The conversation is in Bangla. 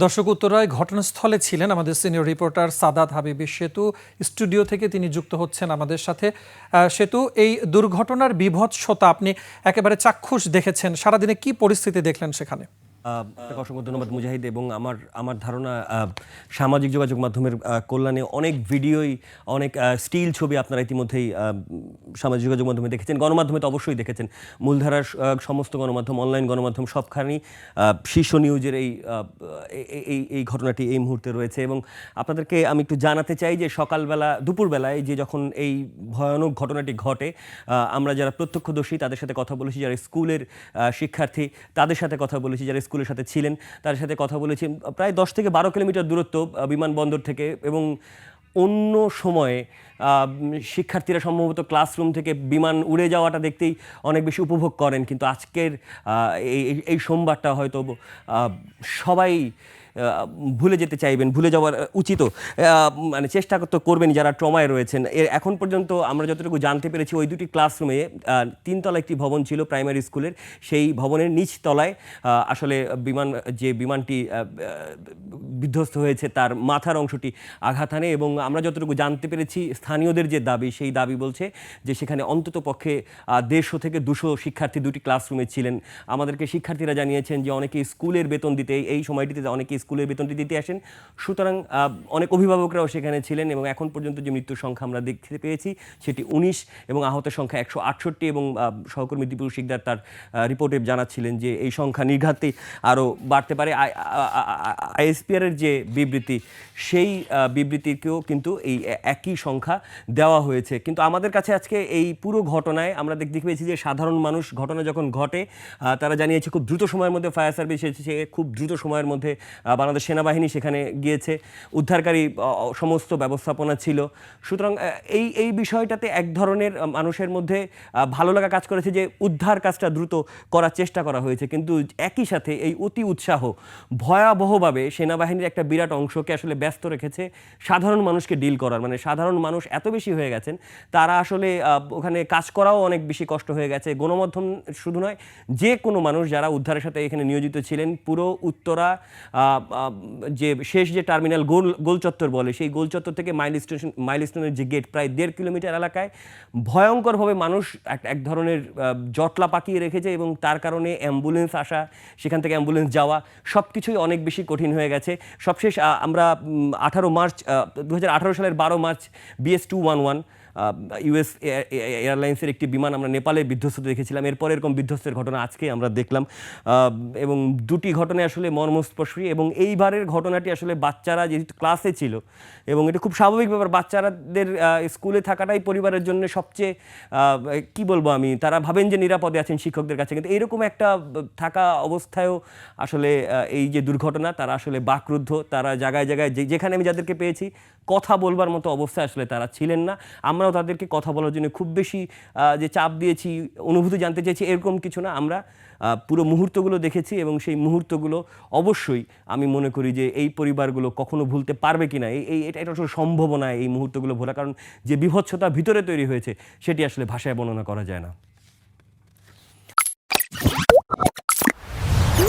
দর্শক উত্তরায় ঘটনাস্থলে ছিলেন আমাদের সিনিয়র রিপোর্টার সাদাত হাবিবি। সেতু স্টুডিও থেকে তিনি যুক্ত হচ্ছেন আমাদের সাথে। সেতু, এই দুর্ঘটনার বীভৎসতা আপনি একেবারে চাক্ষুষ দেখেছেন, সারাদিনে কি পরিস্থিতি দেখলেন সেখানে? অসংখ্য ধন্যবাদ মুজাহিদ। এবং আমার ধারণা সামাজিক যোগাযোগ মাধ্যমের কল্যাণে অনেক ভিডিওই, অনেক স্টিল ছবি আপনারা ইতিমধ্যেই সামাজিক যোগাযোগ মাধ্যমে দেখেছেন, গণমাধ্যমে তো অবশ্যই দেখেছেন। মূলধারার সমস্ত গণমাধ্যম, অনলাইন গণমাধ্যম সবখানেই শীর্ষ নিউজের এই ঘটনাটি এই মুহূর্তে রয়েছে। এবং আপনাদেরকে আমি একটু জানাতে চাই যে সকালবেলা, দুপুরবেলায় যে যখন এই ভয়ানক ঘটনাটি ঘটে, আমরা যারা প্রত্যক্ষদর্শী তাদের সাথে কথা বলেছি, যারা স্কুলের শিক্ষার্থী তাদের সাথে কথা বলেছি, যারা স্কুলের সাথে ছিলেন তাদের সাথে কথা বলেছি। প্রায় 10 থেকে 12 কিলোমিটার দূরত্ব বিমানবন্দর থেকে। এবং অন্য সময়ে শিক্ষার্থীরা সম্ভবত ক্লাসরুম থেকে বিমান উড়ে যাওয়াটা দেখতেই অনেক বেশি উপভোগ করেন, কিন্তু আজকের এই সোমবারটা হয়তো সবাই ভুলে যেতে চাইবেন, ভুলে যাওয়ার উচিত, মানে চেষ্টা তো করবেন যারা ট্রমায় রয়েছেন। এখন পর্যন্ত আমরা যতটুকু জানতে পেরেছি, ওই দুটি ক্লাসরুমে 3 তলা একটি ভবন ছিল প্রাইমারি স্কুলের, সেই ভবনের নিচ তলায় আসলে বিমানটি বিধ্বস্ত হয়েছে, তার মাথার অংশটি আঘাত হানে। এবং আমরা যতটুকু জানতে পেরেছি, স্থানীয়দের যে দাবি, সেই দাবি বলছে যে সেখানে অন্তত পক্ষে 150 থেকে 200 শিক্ষার্থী দুটি ক্লাসরুমে ছিলেন। আমাদেরকে শিক্ষার্থীরা জানিয়েছেন যে অনেকে স্কুলের বেতন দিতে, এই সময়টিতে অনেকে স্কুলের বেতনটি দিতে আসেন, সুতরাং অনেক অভিভাবকরাও সেখানে ছিলেন। এবং এখন পর্যন্ত যে মৃত্যুর সংখ্যা আমরা দেখতে পেয়েছি সেটি 19 এবং আহতের সংখ্যা 168। এবং সহকর্মী দীপুর শিকদার তার রিপোর্টে জানাচ্ছিলেন যে এই সংখ্যা নির্ঘাতই আরও বাড়তে পারে। আইএসপিআরের যে বিবৃতি, সেই বিবৃতিকেও কিন্তু এই একই সংখ্যা দেওয়া হয়েছে। কিন্তু আমাদের কাছে আজকে এই পুরো ঘটনায় আমরা দেখতে পেয়েছি যে সাধারণ মানুষ, ঘটনা যখন ঘটে তারা জানিয়েছে খুব দ্রুত সময়ের মধ্যে ফায়ার সার্ভিস এসেছে, খুব দ্রুত সময়ের মধ্যে বাংলাদেশ সেনাবাহিনী সেখানে গিয়েছে, উদ্ধারকারী সমস্ত ব্যবস্থাপনা ছিল। সুতরাং এই বিষয়টাতে এক ধরনের মানুষের মধ্যে ভালো লাগা কাজ করেছে যে উদ্ধার কাজটা দ্রুত করার চেষ্টা করা হয়েছে। কিন্তু একই সাথে এই অতি উৎসাহ ভয়াবহভাবে সেনাবাহিনীর একটা বিরাট অংশকে আসলে ব্যস্ত রেখেছে সাধারণ মানুষকে ডিল করার। মানে সাধারণ মানুষ এত বেশি হয়ে গেছেন, তারা আসলে ওখানে কাজ করাও অনেক বেশি কষ্ট হয়ে গেছে। গণমাধ্যম শুধু নয়, যে কোনো মানুষ যারা উদ্ধারের সাথে এখানে নিয়োজিত ছিলেন, পুরো উত্তরা যে শেষ যে টার্মিনাল গোল চত্বর বলে, সেই গোল চত্বর থেকে মাইলস্টোনের যে গেট, প্রায় 1.5 কিলোমিটার এলাকায় ভয়ঙ্করভাবে মানুষ এক ধরনের জটলা পাকিয়ে রেখেছে। এবং তার কারণে অ্যাম্বুলেন্স আসা, সেখান থেকে অ্যাম্বুলেন্স যাওয়া, সব কিছুই অনেক বেশি কঠিন হয়ে গেছে। সবশেষ আমরা 2018 সালের 12 মার্চ BS211 ইউএস এয়ারলাইন্সের একটি বিমান আমরা নেপালে বিধ্বস্ত দেখেছিলাম। এরপর এরকম বিধ্বস্তের ঘটনা আজকে আমরা দেখলাম। এবং দুটি ঘটনায় আসলে মর্মস্পর্শী। এবং এইবারের ঘটনাটি আসলে বাচ্চারা যেহেতু ক্লাসে ছিল, এবং এটা খুব স্বাভাবিক ব্যাপার, বাচ্চাদের স্কুলে থাকাটাই পরিবারের জন্য সবচেয়ে কি বলবো আমি, তারা ভাবেন যে নিরাপদে আছেন শিক্ষকদের কাছে। কিন্তু এইরকম একটা থাকা অবস্থায়ও আসলে এই যে দুর্ঘটনা, তারা আসলে বাকরুদ্ধ। তারা জায়গায় জায়গায়, যেখানে আমি যাদেরকে পেয়েছি, কথা বলবার মতো অবস্থায় আসলে তারা ছিলেন না। আমরাও তাদেরকে কথা বলার জন্য খুব বেশি যে চাপ দিয়েছি, অনুভূতি জানতে চেয়েছি, এরকম কিছু না। আমরা পুরো মুহূর্তগুলো দেখেছি, এবং সেই মুহূর্তগুলো অবশ্যই আমি মনে করি যে এই পরিবারগুলো কখনো ভুলতে পারবে কিনা, এটা আসলে সম্ভব না এই মুহূর্তগুলো ভোলা। কারণ যে বিভৎসতা ভিতরে তৈরি হয়েছে, সেটি আসলে ভাষায় বর্ণনা করা যায় না।